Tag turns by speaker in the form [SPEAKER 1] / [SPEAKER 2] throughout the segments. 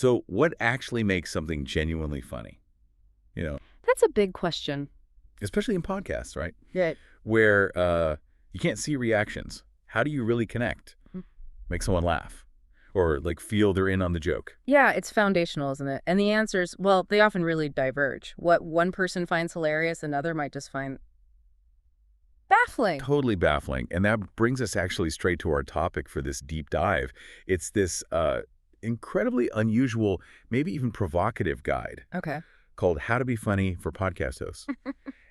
[SPEAKER 1] So what actually makes something genuinely funny? You know,
[SPEAKER 2] That's a big question.
[SPEAKER 1] especially in podcasts, right?
[SPEAKER 2] Right.
[SPEAKER 1] Where you can't see reactions. How do you really connect? Make someone laugh or like feel they're in on the joke?
[SPEAKER 2] Yeah, it's foundational, isn't it? And the answers, well, they often really diverge. What one person finds hilarious, another might just find baffling.
[SPEAKER 1] Totally baffling. And that brings us actually straight to our topic for this deep dive. It's this incredibly unusual, maybe even provocative guide
[SPEAKER 2] Okay.
[SPEAKER 1] called How to Be Funny for Podcast Hosts.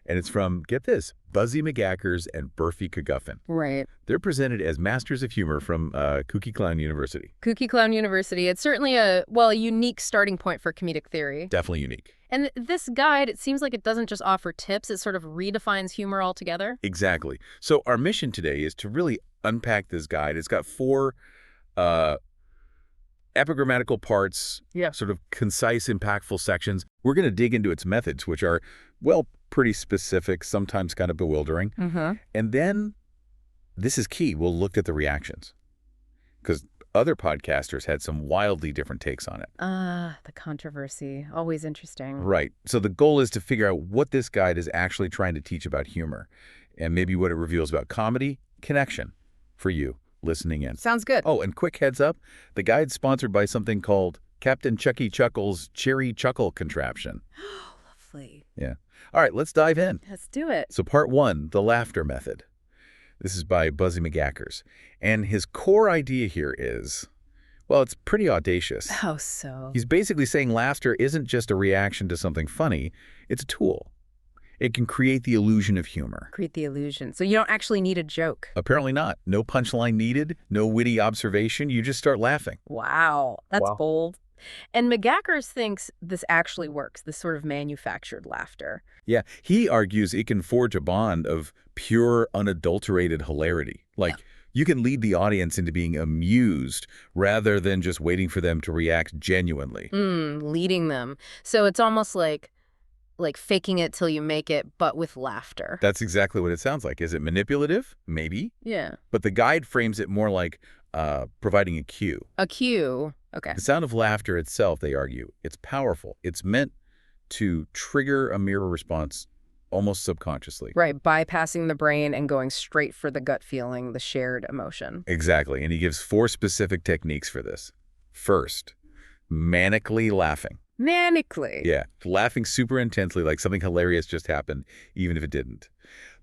[SPEAKER 1] And it's from, get this, Buzzy McGackers and Burfie Caguffin.
[SPEAKER 2] Right.
[SPEAKER 1] They're presented as masters of humor from Kooky Clown University.
[SPEAKER 2] Kooky Clown University. It's certainly a unique starting point for comedic theory.
[SPEAKER 1] Definitely unique.
[SPEAKER 2] And this guide, it seems like it doesn't just offer tips, it sort of redefines humor altogether.
[SPEAKER 1] Exactly. So our mission today is to really unpack this guide. It's got 4 epigrammatical parts, sort of concise, impactful sections. We're going to dig into its methods, which are, well, pretty specific, sometimes kind of bewildering. And then, this is key, we'll look at the reactions. Because other podcasters had some wildly different takes on it.
[SPEAKER 2] The controversy. Always interesting.
[SPEAKER 1] Right. So the goal is to figure out what this guide is actually trying to teach about humor, and maybe what it reveals about comedy, connection, for you listening in.
[SPEAKER 2] Sounds good.
[SPEAKER 1] Oh, and quick heads up, the guide's sponsored by something called Captain Chucky Chuckle's Cherry Chuckle Contraption.
[SPEAKER 2] Lovely.
[SPEAKER 1] Yeah. All right, let's dive in.
[SPEAKER 2] Let's do it.
[SPEAKER 1] So part 1, the laughter method. This is by Buzzy McGackers. And his core idea here is, well, it's pretty audacious.
[SPEAKER 2] How so?
[SPEAKER 1] He's basically saying laughter isn't just a reaction to something funny, it's a tool. It can create the illusion of humor.
[SPEAKER 2] Create the illusion. So you don't actually need a joke.
[SPEAKER 1] Apparently not. No punchline needed, no witty observation, you just start laughing.
[SPEAKER 2] Wow. That's bold. And McGackers thinks this actually works, this sort of manufactured laughter.
[SPEAKER 1] Yeah, he argues it can forge a bond of pure, unadulterated hilarity. Like, you can lead the audience into being amused rather than just waiting for them to react genuinely.
[SPEAKER 2] Leading them. So it's almost like faking it till you make it, but with laughter.
[SPEAKER 1] That's exactly what it sounds like. Is it manipulative? Maybe.
[SPEAKER 2] Yeah.
[SPEAKER 1] But the guide frames it more like providing a cue.
[SPEAKER 2] A cue. Okay.
[SPEAKER 1] The sound of laughter itself, they argue, it's powerful. It's meant to trigger a mirror response almost subconsciously.
[SPEAKER 2] Right, bypassing the brain and going straight for the gut feeling, the shared emotion.
[SPEAKER 1] Exactly, and he gives 4 specific techniques for this. First, manically laughing.
[SPEAKER 2] Manically?
[SPEAKER 1] Yeah, laughing super intensely like something hilarious just happened, even if it didn't.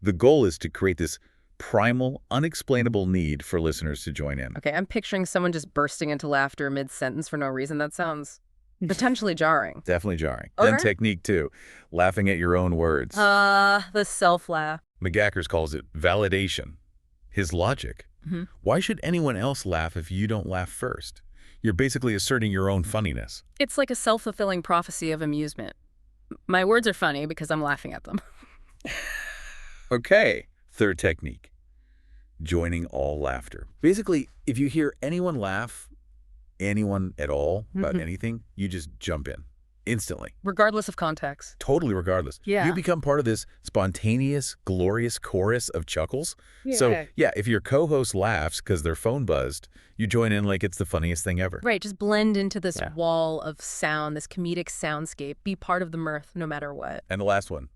[SPEAKER 1] The goal is to create this primal, unexplainable need for listeners to join in.
[SPEAKER 2] Okay, I'm picturing someone just bursting into laughter mid-sentence for no reason. That sounds potentially jarring.
[SPEAKER 1] Definitely jarring.
[SPEAKER 2] Okay.
[SPEAKER 1] Then technique 2, laughing at your own words.
[SPEAKER 2] The self-laugh.
[SPEAKER 1] McGackers calls it validation. His logic. Why should anyone else laugh if you don't laugh first? You're basically asserting your own funniness.
[SPEAKER 2] It's like a self-fulfilling prophecy of amusement. My words are funny because I'm laughing at them.
[SPEAKER 1] Okay. Third technique, joining all laughter. Basically, if you hear anyone laugh, anyone at all, about anything, you just jump in instantly.
[SPEAKER 2] Regardless of context.
[SPEAKER 1] Totally regardless.
[SPEAKER 2] Yeah.
[SPEAKER 1] You become part of this spontaneous, glorious chorus of chuckles.
[SPEAKER 2] Yeah.
[SPEAKER 1] So, yeah, if your co-host laughs because their phone buzzed, you join in like it's the funniest thing ever.
[SPEAKER 2] Right, just blend into this wall of sound, this comedic soundscape. Be part of the mirth no matter what.
[SPEAKER 1] And the last one,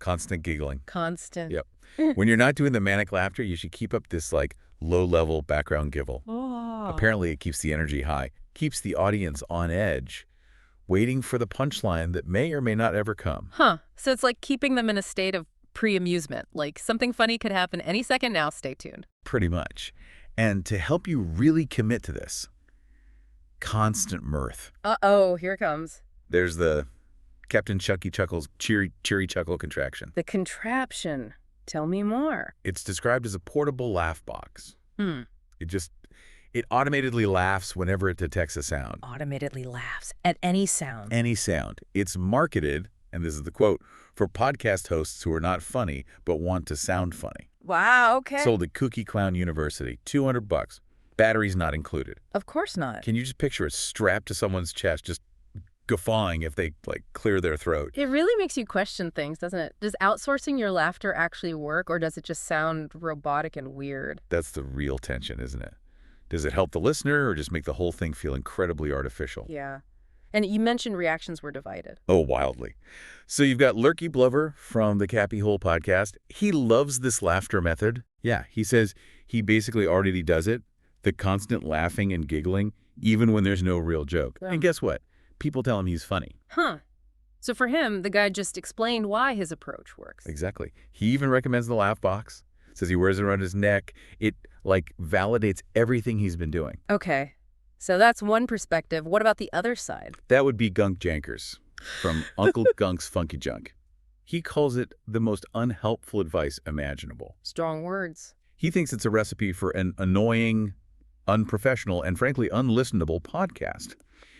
[SPEAKER 1] constant giggling.
[SPEAKER 2] Constant.
[SPEAKER 1] Yep. When you're not doing the manic laughter, you should keep up this like low-level background giggle.
[SPEAKER 2] Oh.
[SPEAKER 1] Apparently, it keeps the energy high, keeps the audience on edge, waiting for the punchline that may or may not ever come.
[SPEAKER 2] Huh. So it's like keeping them in a state of pre-amusement. Like something funny could happen any second now. Stay tuned.
[SPEAKER 1] Pretty much. And to help you really commit to this, constant mirth.
[SPEAKER 2] Uh-oh, here it comes.
[SPEAKER 1] There's the Captain Chucky Chuckle's cheery chuckle contraction.
[SPEAKER 2] The contraption. Tell me more.
[SPEAKER 1] It's described as a portable laugh box. It automatically laughs whenever it detects a sound.
[SPEAKER 2] Automatically laughs at any sound.
[SPEAKER 1] Any sound. It's marketed, and this is the quote, for podcast hosts who are not funny but want to sound funny.
[SPEAKER 2] Wow, okay.
[SPEAKER 1] Sold at Kooky Clown University, $200. Batteries not included.
[SPEAKER 2] Of course not.
[SPEAKER 1] Can you just picture it strapped to someone's chest, just guffawing if they like clear their throat?
[SPEAKER 2] It really makes you question things, doesn't it? Does outsourcing your laughter actually work, or does it just sound robotic and weird?
[SPEAKER 1] That's the real tension, isn't it? Does it help the listener or just make the whole thing feel incredibly artificial?
[SPEAKER 2] Yeah. And you mentioned reactions were divided.
[SPEAKER 1] Oh, wildly. So you've got Lurky Blover from the Cappy Hole podcast. He loves this laughter method. Yeah, he says he basically already does it, the constant laughing and giggling, even when there's no real joke.
[SPEAKER 2] Yeah.
[SPEAKER 1] And guess what? People tell him he's funny.
[SPEAKER 2] Huh. So for him, the guy just explained why his approach works.
[SPEAKER 1] Exactly. He even recommends the laugh box, says he wears it around his neck. It, validates everything he's been doing.
[SPEAKER 2] Okay. So that's one perspective. What about the other side?
[SPEAKER 1] That would be Gunk Jankers from Uncle Gunk's Funky Junk. He calls it the most unhelpful advice imaginable.
[SPEAKER 2] Strong words.
[SPEAKER 1] He thinks it's a recipe for an annoying, unprofessional, and frankly unlistenable podcast.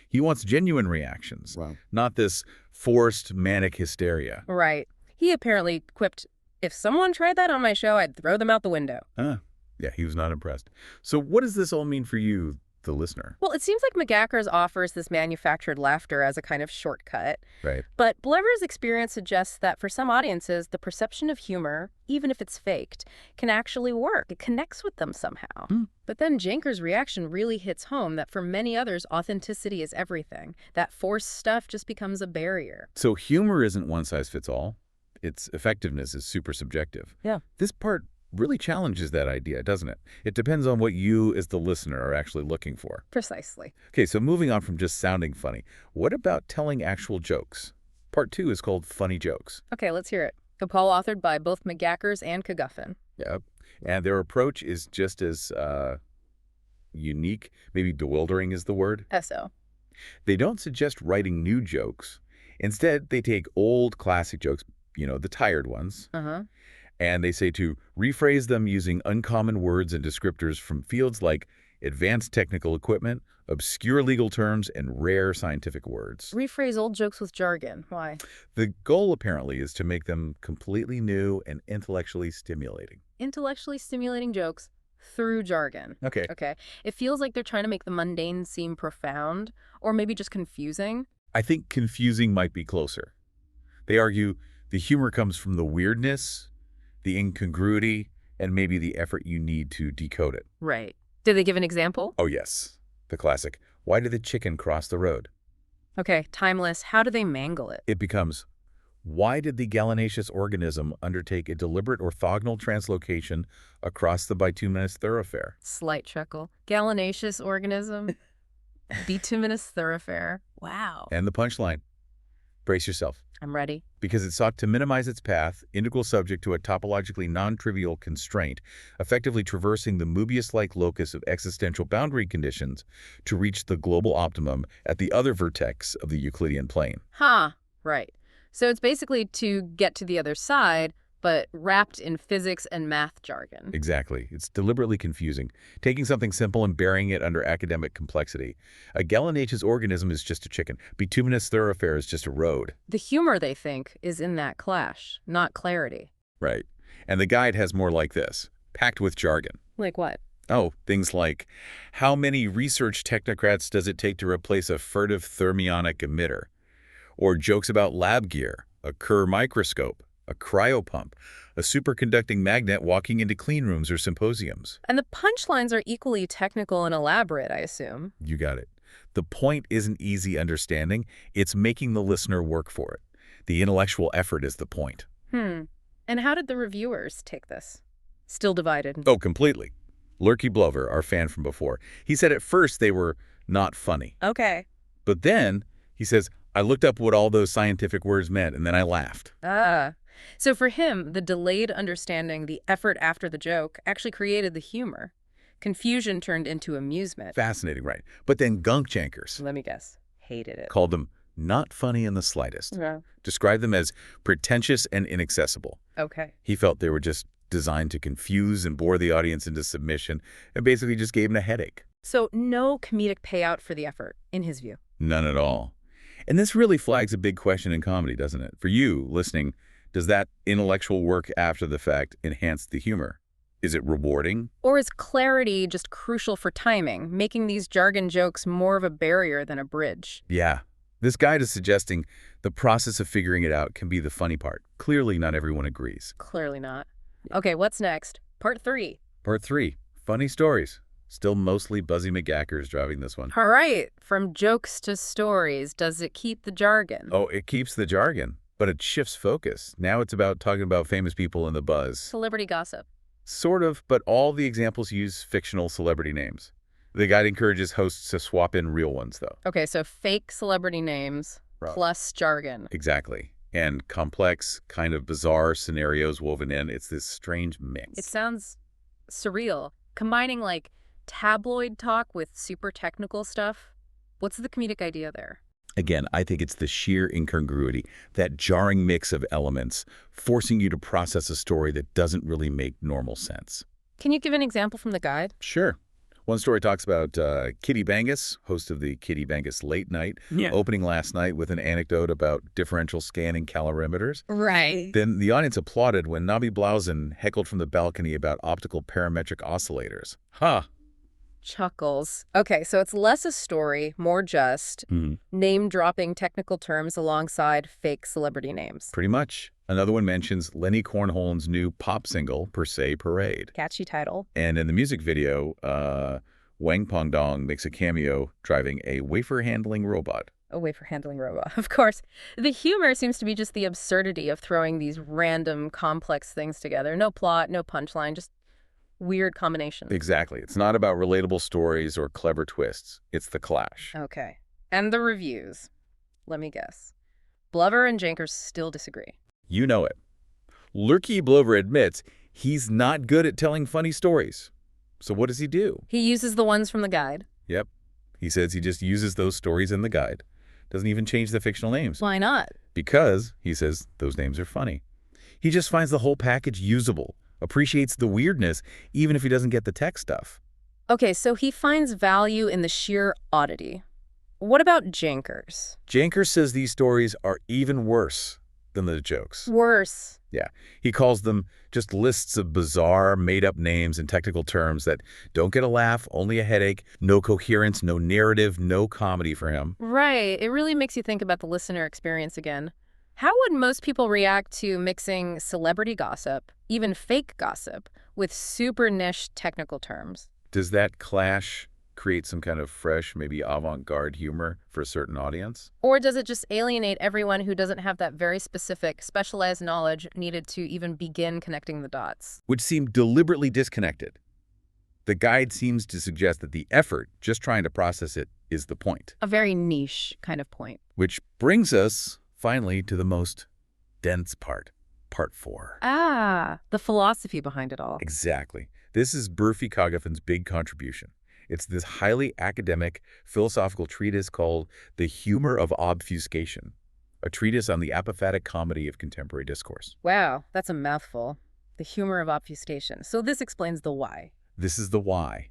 [SPEAKER 1] He wants genuine reactions, not this forced manic hysteria.
[SPEAKER 2] Right. He apparently quipped, if someone tried that on my show, I'd throw them out the window.
[SPEAKER 1] Yeah, he was not impressed. So what does this all mean for you, the listener?
[SPEAKER 2] Well, it seems like McGacker's offers this manufactured laughter as a kind of shortcut.
[SPEAKER 1] Right.
[SPEAKER 2] But Blover's experience suggests that for some audiences, the perception of humor, even if it's faked, can actually work. It connects with them somehow. But then Janker's reaction really hits home that for many others, authenticity is everything. That forced stuff just becomes a barrier.
[SPEAKER 1] So humor isn't one size fits all. Its effectiveness is super subjective.
[SPEAKER 2] Yeah.
[SPEAKER 1] This part really challenges that idea, doesn't it? It depends on what you as the listener are actually looking for.
[SPEAKER 2] Precisely.
[SPEAKER 1] Okay, so moving on from just sounding funny, what about telling actual jokes? Part 2 is called Funny Jokes.
[SPEAKER 2] Okay, let's hear it. A call authored by both McGackers and Caguffin.
[SPEAKER 1] Yep. And their approach is just as unique, maybe bewildering is the word.
[SPEAKER 2] SO.
[SPEAKER 1] They don't suggest writing new jokes. Instead, they take old classic jokes, the tired ones, and they say to rephrase them using uncommon words and descriptors from fields like advanced technical equipment, obscure legal terms, and rare scientific words.
[SPEAKER 2] Rephrase old jokes with jargon. Why?
[SPEAKER 1] The goal, apparently, is to make them completely new and intellectually stimulating.
[SPEAKER 2] Intellectually stimulating jokes through jargon.
[SPEAKER 1] Okay.
[SPEAKER 2] It feels like they're trying to make the mundane seem profound, or maybe just confusing.
[SPEAKER 1] I think confusing might be closer. They argue the humor comes from the weirdness, the incongruity, and maybe the effort you need to decode it.
[SPEAKER 2] Right. Did they give an example?
[SPEAKER 1] Oh, yes. The classic, why did the chicken cross the road?
[SPEAKER 2] Okay, timeless. How do they mangle it?
[SPEAKER 1] It becomes, why did the gallinaceous organism undertake a deliberate orthogonal translocation across the bituminous thoroughfare?
[SPEAKER 2] Slight chuckle. Gallinaceous organism. Bituminous thoroughfare. Wow.
[SPEAKER 1] And the punchline, brace yourself.
[SPEAKER 2] I'm ready.
[SPEAKER 1] Because it sought to minimize its path, integral subject to a topologically non-trivial constraint, effectively traversing the Möbius-like locus of existential boundary conditions to reach the global optimum at the other vertex of the Euclidean plane.
[SPEAKER 2] Right. So it's basically to get to the other side, but wrapped in physics and math jargon.
[SPEAKER 1] Exactly. It's deliberately confusing, taking something simple and burying it under academic complexity. A gallinaceous organism is just a chicken. Bituminous thoroughfare is just a road.
[SPEAKER 2] The humor, they think, is in that clash, not clarity.
[SPEAKER 1] Right. And the guide has more like this, packed with jargon.
[SPEAKER 2] Like what?
[SPEAKER 1] Oh, things like, how many research technocrats does it take to replace a furtive thermionic emitter? Or jokes about lab gear, a Kerr microscope, a cryopump, a superconducting magnet walking into clean rooms or symposiums.
[SPEAKER 2] And the punchlines are equally technical and elaborate, I assume.
[SPEAKER 1] You got it. The point isn't easy understanding. It's making the listener work for it. The intellectual effort is the point.
[SPEAKER 2] And how did the reviewers take this? Still divided.
[SPEAKER 1] Oh, completely. Lurky Blover, our fan from before, he said at first they were not funny.
[SPEAKER 2] Okay.
[SPEAKER 1] But then, he says, I looked up what all those scientific words meant, and then I laughed.
[SPEAKER 2] So for him, the delayed understanding, the effort after the joke, actually created the humor. Confusion turned into amusement.
[SPEAKER 1] Fascinating, right? But then Gunk Jankers,
[SPEAKER 2] Let me guess, hated it.
[SPEAKER 1] called them not funny in the slightest.
[SPEAKER 2] Yeah.
[SPEAKER 1] Described them as pretentious and inaccessible.
[SPEAKER 2] Okay.
[SPEAKER 1] He felt they were just designed to confuse and bore the audience into submission, and basically just gave him a headache.
[SPEAKER 2] So no comedic payout for the effort, in his view.
[SPEAKER 1] None at all. And this really flags a big question in comedy, doesn't it? For you, listening, does that intellectual work after the fact enhance the humor? Is it rewarding?
[SPEAKER 2] Or is clarity just crucial for timing, making these jargon jokes more of a barrier than a bridge?
[SPEAKER 1] Yeah. This guide is suggesting the process of figuring it out can be the funny part. Clearly, not everyone agrees.
[SPEAKER 2] Clearly not. Okay, what's next? Part 3.
[SPEAKER 1] Part 3, funny stories. Still mostly Buzzy McGackers driving this one.
[SPEAKER 2] All right. From jokes to stories, does it keep the jargon?
[SPEAKER 1] Oh, it keeps the jargon, but it shifts focus. Now it's about talking about famous people in the buzz.
[SPEAKER 2] Celebrity gossip.
[SPEAKER 1] Sort of, but all the examples use fictional celebrity names. The guide encourages hosts to swap in real ones, though.
[SPEAKER 2] Okay, so fake celebrity names plus jargon.
[SPEAKER 1] Exactly. And complex, kind of bizarre scenarios woven in. It's this strange mix.
[SPEAKER 2] It sounds surreal. Combining, like, tabloid talk with super technical stuff. What's the comedic idea there?
[SPEAKER 1] Again, I think it's the sheer incongruity, that jarring mix of elements, forcing you to process a story that doesn't really make normal sense.
[SPEAKER 2] Can you give an example from the guide?
[SPEAKER 1] Sure. One story talks about Kitty Bangus, host of the Kitty Bangus Late Night, opening last night with an anecdote about differential scanning calorimeters.
[SPEAKER 2] Right.
[SPEAKER 1] Then the audience applauded when Nabi Blausen heckled from the balcony about optical parametric oscillators. Ha!
[SPEAKER 2] Chuckles. Okay, so it's less a story, more just name-dropping technical terms alongside fake celebrity names.
[SPEAKER 1] Pretty much. Another one mentions Lenny Cornholm's new pop single, Per Se Parade.
[SPEAKER 2] Catchy title.
[SPEAKER 1] And in the music video, Wang Pongdong makes a cameo driving a wafer-handling robot.
[SPEAKER 2] A wafer-handling robot, of course. The humor seems to be just the absurdity of throwing these random, complex things together. No plot, no punchline, just weird combinations.
[SPEAKER 1] Exactly. It's not about relatable stories or clever twists. It's the clash.
[SPEAKER 2] Okay. And the reviews. Let me guess. Blover and Jankers still disagree.
[SPEAKER 1] You know it. Lurky Blover admits he's not good at telling funny stories. So what does he do?
[SPEAKER 2] He uses the ones from the guide.
[SPEAKER 1] Yep. He says he just uses those stories in the guide. Doesn't even change the fictional names.
[SPEAKER 2] Why not?
[SPEAKER 1] Because, he says, those names are funny. He just finds the whole package usable, appreciates the weirdness, even if he doesn't get the tech stuff.
[SPEAKER 2] Okay, so he finds value in the sheer oddity. What about Jankers?
[SPEAKER 1] Jankers says these stories are even worse than the jokes.
[SPEAKER 2] Worse.
[SPEAKER 1] Yeah. He calls them just lists of bizarre, made-up names and technical terms that don't get a laugh, only a headache, no coherence, no narrative, no comedy for him.
[SPEAKER 2] Right. It really makes you think about the listener experience again. How would most people react to mixing celebrity gossip, even fake gossip, with super niche technical terms?
[SPEAKER 1] Does that clash create some kind of fresh, maybe avant-garde humor for a certain audience?
[SPEAKER 2] Or does it just alienate everyone who doesn't have that very specific, specialized knowledge needed to even begin connecting the dots?
[SPEAKER 1] Which seem deliberately disconnected. The guide seems to suggest that the effort, just trying to process it, is the point.
[SPEAKER 2] A very niche kind of point.
[SPEAKER 1] Which brings us, finally, to the most dense part, part 4.
[SPEAKER 2] Ah, the philosophy behind it all.
[SPEAKER 1] Exactly. This is Burfi Kagafen's big contribution. It's this highly academic, philosophical treatise called The Humor of Obfuscation, a treatise on the apophatic comedy of contemporary discourse.
[SPEAKER 2] Wow, that's a mouthful. The humor of obfuscation. So this explains the why.
[SPEAKER 1] This is the why.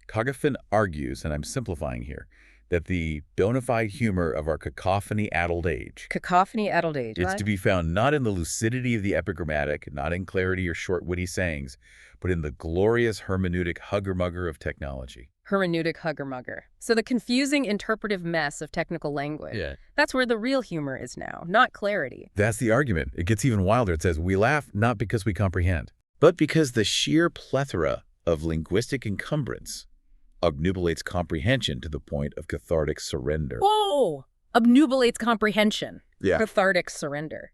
[SPEAKER 1] Kagafen argues, and I'm simplifying here, that the bona fide humor of our cacophony-addled age is to be found not in the lucidity of the epigrammatic, not in clarity or short, witty sayings, but in the glorious hermeneutic hugger-mugger of technology.
[SPEAKER 2] Hermeneutic hugger-mugger. So the confusing interpretive mess of technical language.
[SPEAKER 1] Yeah.
[SPEAKER 2] That's where the real humor is now, not clarity.
[SPEAKER 1] That's the argument. It gets even wilder. It says, we laugh not because we comprehend, but because the sheer plethora of linguistic encumbrance obnubilates comprehension to the point of cathartic surrender.
[SPEAKER 2] Oh! Obnubilates comprehension.
[SPEAKER 1] Yeah.
[SPEAKER 2] Cathartic surrender.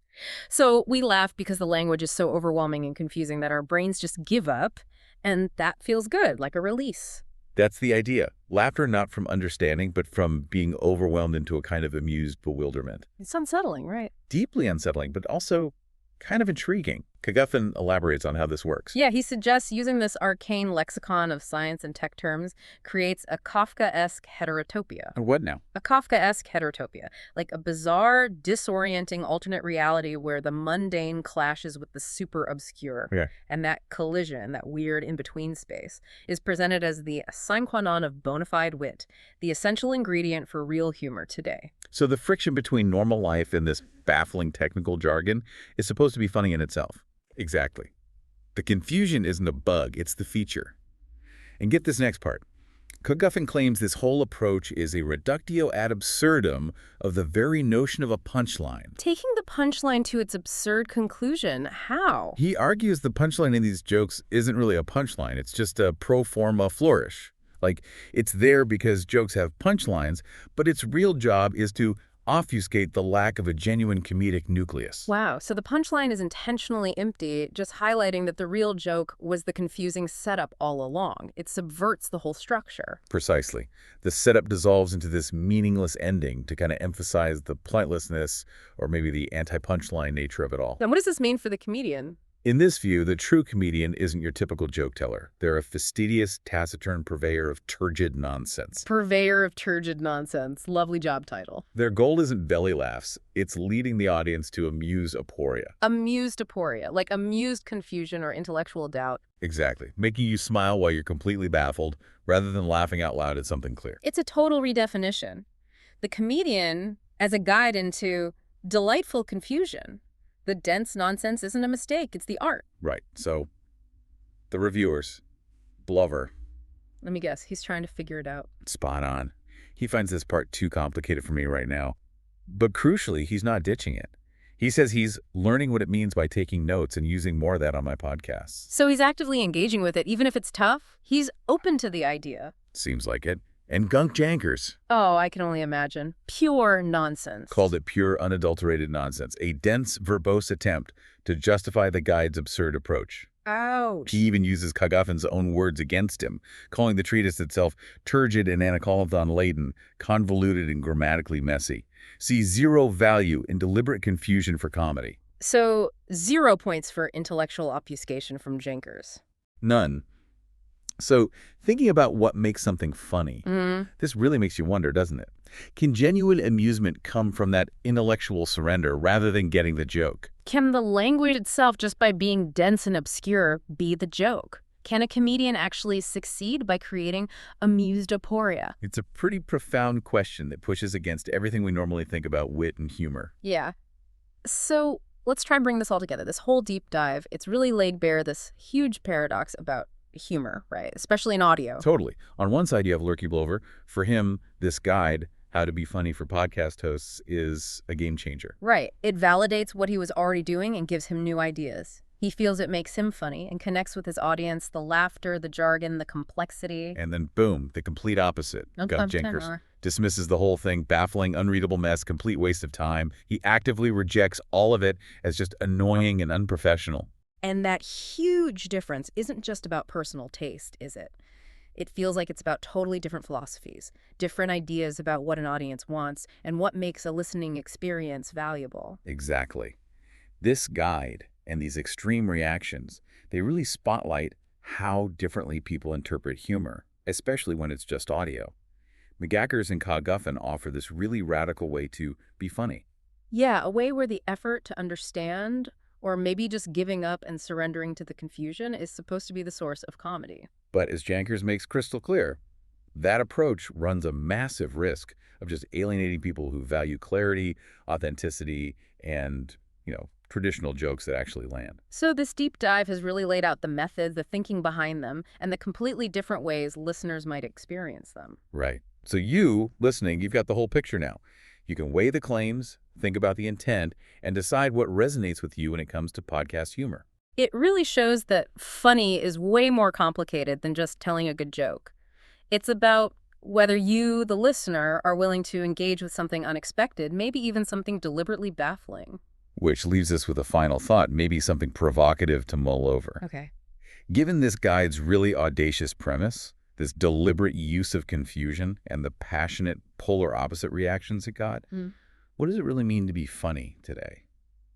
[SPEAKER 2] So we laugh because the language is so overwhelming and confusing that our brains just give up, and that feels good, like a release.
[SPEAKER 1] That's the idea. Laughter not from understanding, but from being overwhelmed into a kind of amused bewilderment.
[SPEAKER 2] It's unsettling, right?
[SPEAKER 1] Deeply unsettling, but also kind of intriguing. Kagafen elaborates on how this works.
[SPEAKER 2] Yeah, he suggests using this arcane lexicon of science and tech terms creates a Kafkaesque heterotopia.
[SPEAKER 1] And what now?
[SPEAKER 2] A Kafkaesque heterotopia, like a bizarre, disorienting alternate reality where the mundane clashes with the super obscure.
[SPEAKER 1] Yeah.
[SPEAKER 2] And that collision, that weird in-between space, is presented as the sine qua non of bona fide wit, the essential ingredient for real humor today.
[SPEAKER 1] So the friction between normal life and this baffling technical jargon is supposed to be funny in itself. Exactly. The confusion isn't a bug, it's the feature. And get this next part. MacGuffin claims this whole approach is a reductio ad absurdum of the very notion of a punchline.
[SPEAKER 2] Taking the punchline to its absurd conclusion, how?
[SPEAKER 1] He argues the punchline in these jokes isn't really a punchline, it's just a pro forma flourish. Like, it's there because jokes have punchlines, but its real job is to obfuscate the lack of a genuine comedic nucleus.
[SPEAKER 2] Wow, so the punchline is intentionally empty, just highlighting that the real joke was the confusing setup all along. It subverts the whole structure.
[SPEAKER 1] Precisely. The setup dissolves into this meaningless ending to kind of emphasize the pointlessness or maybe the anti-punchline nature of it all.
[SPEAKER 2] Then what does this mean for the comedian?
[SPEAKER 1] In this view, the true comedian isn't your typical joke teller. They're a fastidious, taciturn purveyor of turgid nonsense.
[SPEAKER 2] Purveyor of turgid nonsense. Lovely job title.
[SPEAKER 1] Their goal isn't belly laughs. It's leading the audience to amuse aporia.
[SPEAKER 2] Amused aporia, like amused confusion or intellectual doubt.
[SPEAKER 1] Exactly. Making you smile while you're completely baffled, rather than laughing out loud at something clear.
[SPEAKER 2] It's a total redefinition. The comedian as a guide into delightful confusion. The dense nonsense isn't a mistake, it's the art.
[SPEAKER 1] Right. So, the reviewers, Blover.
[SPEAKER 2] Let me guess, he's trying to figure it out.
[SPEAKER 1] Spot on. He finds this part too complicated for me right now. But crucially, he's not ditching it. He says he's learning what it means by taking notes and using more of that on my podcasts.
[SPEAKER 2] So he's actively engaging with it, even if it's tough? He's open to the idea.
[SPEAKER 1] Seems like it. And Gunk Jankers.
[SPEAKER 2] Oh, I can only imagine. Pure nonsense.
[SPEAKER 1] Called it pure, unadulterated nonsense. A dense, verbose attempt to justify the guide's absurd approach.
[SPEAKER 2] Ouch.
[SPEAKER 1] He even uses MacGuffin's own words against him, calling the treatise itself turgid and anacolodon-laden, convoluted and grammatically messy. See zero value in deliberate confusion for comedy.
[SPEAKER 2] So 0 points for intellectual obfuscation from Jankers.
[SPEAKER 1] None. So, thinking about what makes something funny, this really makes you wonder, doesn't it? Can genuine amusement come from that intellectual surrender rather than getting the joke?
[SPEAKER 2] Can the language itself, just by being dense and obscure, be the joke? Can a comedian actually succeed by creating amused aporia?
[SPEAKER 1] It's a pretty profound question that pushes against everything we normally think about wit and humor.
[SPEAKER 2] Yeah. So, let's try and bring this all together. This whole deep dive, it's really laid bare this huge paradox about humor, right? Especially in audio.
[SPEAKER 1] Totally. On one side, you have Lurky Blover. For him, this guide, How to Be Funny for Podcast Hosts, is a game changer.
[SPEAKER 2] Right. It validates what he was already doing and gives him new ideas. He feels it makes him funny and connects with his audience, the laughter, the jargon, the complexity.
[SPEAKER 1] And then, boom, the complete opposite. Gunk Jankers dismisses the whole thing, baffling, unreadable mess, complete waste of time. He actively rejects all of it as just annoying and unprofessional.
[SPEAKER 2] And that huge difference isn't just about personal taste, is it? It feels like it's about totally different philosophies, different ideas about what an audience wants, and what makes a listening experience valuable.
[SPEAKER 1] Exactly. This guide and these extreme reactions, they really spotlight how differently people interpret humor, especially when it's just audio. McGackers and MacGuffin offer this really radical way to be funny.
[SPEAKER 2] Yeah, a way where the effort to understand, or maybe just giving up and surrendering to the confusion, is supposed to be the source of comedy.
[SPEAKER 1] But as Jankers makes crystal clear, that approach runs a massive risk of just alienating people who value clarity, authenticity, and, traditional jokes that actually land.
[SPEAKER 2] So this deep dive has really laid out the methods, the thinking behind them, and the completely different ways listeners might experience them.
[SPEAKER 1] Right. So you, listening, you've got the whole picture now. You can weigh the claims, think about the intent, and decide what resonates with you when it comes to podcast humor.
[SPEAKER 2] It really shows that funny is way more complicated than just telling a good joke. It's about whether you, the listener, are willing to engage with something unexpected, maybe even something deliberately baffling.
[SPEAKER 1] Which leaves us with a final thought, maybe something provocative to mull over.
[SPEAKER 2] Okay.
[SPEAKER 1] Given this guide's really audacious premise, this deliberate use of confusion, and the passionate polar opposite reactions it got, what does it really mean to be funny today?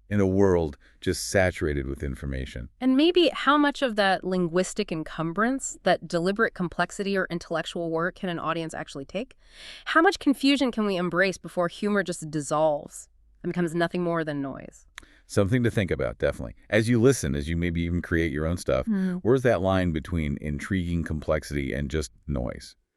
[SPEAKER 1] In a world just saturated with information.
[SPEAKER 2] And maybe how much of that linguistic encumbrance, that deliberate complexity or intellectual work can an audience actually take? How much confusion can we embrace before humor just dissolves and becomes nothing more than noise?
[SPEAKER 1] Something to think about, definitely. As you listen, as you maybe even create your own stuff, where's that line between intriguing complexity and just noise?